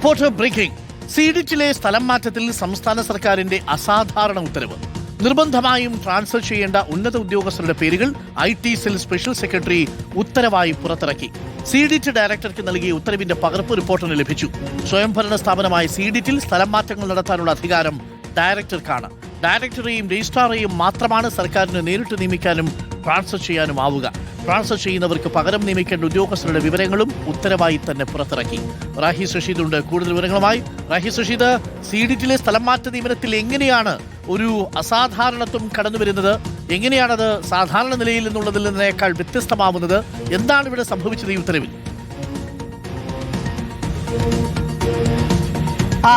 Reporter breaking. സീഡിറ്റിലെ സ്ഥലം മാറ്റത്തിൽ സംസ്ഥാന സർക്കാരിന്റെ അസാധാരണ ഉത്തരവ്. നിർബന്ധമായും ട്രാൻസ്ഫർ ചെയ്യേണ്ട ഉന്നത ഉദ്യോഗസ്ഥരുടെ പേരുകൾ IT സെൽ സ്പെഷ്യൽ സെക്രട്ടറി ഉത്തരവായി പുറത്തിറക്കി. സീഡിറ്റ് ഡയറക്ടർക്ക് നൽകിയ ഉത്തരവിന്റെ പകർപ്പ് റിപ്പോർട്ടറിന് ലഭിച്ചു. സ്വയംഭരണ സ്ഥാപനമായ സീഡിറ്റിൽ സ്ഥലം മാറ്റങ്ങൾ നടത്താനുള്ള അധികാരം ഡയറക്ടർക്കാണ്. ഡയറക്ടറെയും രജിസ്ട്രാറെയും മാത്രമാണ് സർക്കാരിന് നേരിട്ട് നിയമിക്കാനും ട്രാൻസ്ഫർ ചെയ്യാനും ആവുക. ട്രാൻസ്ഫർ ചെയ്യുന്നവർക്ക് പകരം നിയമിക്കേണ്ട ഉദ്യോഗസ്ഥരുടെ വിവരങ്ങളും ഉത്തരവായി തന്നെ പുറത്തിറക്കി. റാഹിസ് റഷീദ് ഉണ്ട് കൂടുതൽ വിവരങ്ങളുമായി. റാഹിസ് റഷീദ്, സീഡിറ്റിലെ സ്ഥലം മാറ്റ നിയമനത്തിൽ എങ്ങനെയാണ് ഒരു അസാധാരണത്വം കടന്നു വരുന്നത്? എങ്ങനെയാണത് സാധാരണ നിലയിൽ നിന്നുള്ളതിൽ നിന്നേക്കാൾ വ്യത്യസ്തമാവുന്നത്? എന്താണ് ഇവിടെ സംഭവിച്ചത് ഈ ഉത്തരവിൽ?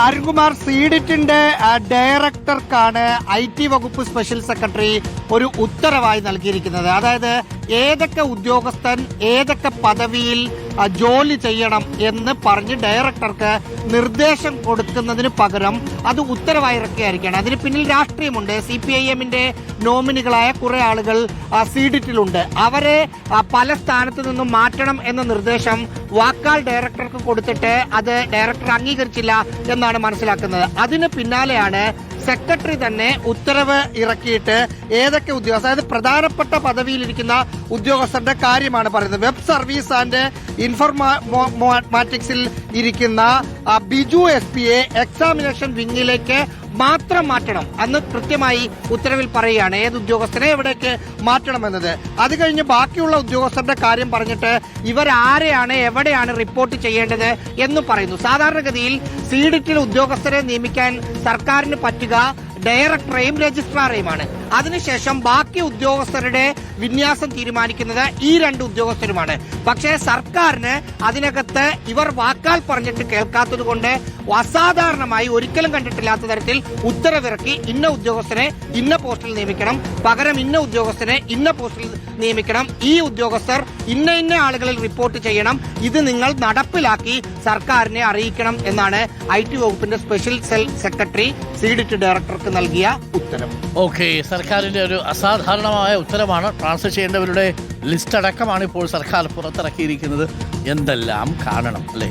അരുൺകുമാർ, സീഡിറ്റിന്റെ ഡയറക്ടർക്കാണ് IT വകുപ്പ് സ്പെഷ്യൽ സെക്രട്ടറി ഒരു ഉത്തരവായി നൽകിയിരിക്കുന്നത്. അതായത് ഏതൊക്കെ ഉദ്യോഗസ്ഥൻ ഏതൊക്കെ പദവിയിൽ ജോലി ചെയ്യണം എന്ന് പറഞ്ഞ് ഡയറക്ടർക്ക് നിർദ്ദേശം കൊടുക്കുന്നതിന് പകരം അത് ഉത്തരവായി ഇറക്കിയായിരിക്കണം. അതിന് പിന്നിൽ രാഷ്ട്രീയമുണ്ട്. CPIMന്റെ നോമിനികളായ കുറെ ആളുകൾ സീഡിറ്റിലുണ്ട്. അവരെ പല സ്ഥാനത്തു നിന്നും മാറ്റണം എന്ന നിർദ്ദേശം വാക്കാൽ ഡയറക്ടർക്ക് കൊടുത്തിട്ട് അത് ഡയറക്ടർ അംഗീകരിച്ചില്ല എന്നാണ് മനസ്സിലാക്കുന്നത്. അതിന് പിന്നാലെയാണ് സെക്രട്ടറി തന്നെ ഉത്തരവ് ഇറക്കിയിട്ട് ഏതൊക്കെ ഉദ്യോഗസ്ഥർ, അതായത് പ്രധാനപ്പെട്ട പദവിയിലിരിക്കുന്ന ഉദ്യോഗസ്ഥരുടെ കാര്യമാണ് പറയുന്നത്. വെബ് സർവീസ് ആൻഡ് ഇൻഫോർമാറ്റിക്സിൽ ഇരിക്കുന്ന ബിജു SP-യെ എക്സാമിനേഷൻ വിങ്ങിലേക്ക് മാത്രം മാറ്റണം എന്ന് കൃത്യമായി ഉത്തരവിൽ പറയുകയാണ്. ഏത് ഉദ്യോഗസ്ഥനെ എവിടേക്ക് മാറ്റണമെന്നത്. അത് കഴിഞ്ഞ് ബാക്കിയുള്ള ഉദ്യോഗസ്ഥരുടെ കാര്യം പറഞ്ഞിട്ട് ഇവരാരെയാണ് എവിടെയാണ് റിപ്പോർട്ട് ചെയ്യേണ്ടത് എന്ന് പറയുന്നു. സാധാരണഗതിയിൽ സീഡിറ്റിൽ ഉദ്യോഗസ്ഥരെ നിയമിക്കാൻ സർക്കാരിന് പറ്റുക ഡയറക്ടറെയും രജിസ്ട്രാറെയുമാണ്. അതിനുശേഷം ബാക്കി ഉദ്യോഗസ്ഥരുടെ വിന്യാസം തീരുമാനിക്കുന്നത് ഈ രണ്ട് ഉദ്യോഗസ്ഥരുമാണ്. പക്ഷേ സർക്കാരിന് അതിനകത്ത് ഇവർ വാക്കാൽ പറഞ്ഞിട്ട് കേൾക്കാത്തത് കൊണ്ട് അസാധാരണമായി ഒരിക്കലും കണ്ടിട്ടില്ലാത്ത തരത്തിൽ ഉത്തരവിറക്കി ഇന്ന ഉദ്യോഗസ്ഥനെ ഇന്ന പോസ്റ്റിൽ നിയമിക്കണം, പകരം ഇന്ന ഉദ്യോഗസ്ഥനെ ഇന്ന പോസ്റ്റിൽ നിയമിക്കണം, ഈ ഉദ്യോഗസ്ഥർ ഇന്ന ആളുകളിൽ റിപ്പോർട്ട് ചെയ്യണം, ഇത് നിങ്ങൾ നടപ്പിലാക്കി സർക്കാരിനെ അറിയിക്കണം എന്നാണ് IT വകുപ്പിന്റെ സ്പെഷ്യൽ സെൽ സെക്രട്ടറി സീഡിറ്റ് ഡയറക്ടർക്ക് നൽകിയ ഉത്തരവ്. ഓക്കെ, സർക്കാരിന്റെ ഒരു അസാധാരണമായ ഉത്തരവാണ്. ട്രാൻസ്ഫർ ചെയ്യേണ്ടവരുടെ ലിസ്റ്റ് അടക്കമാണ് ഇപ്പോൾ സർക്കാർ പുറത്തിറക്കിയിരിക്കുന്നത്. എന്തെല്ലാം കാണണം അല്ലേ?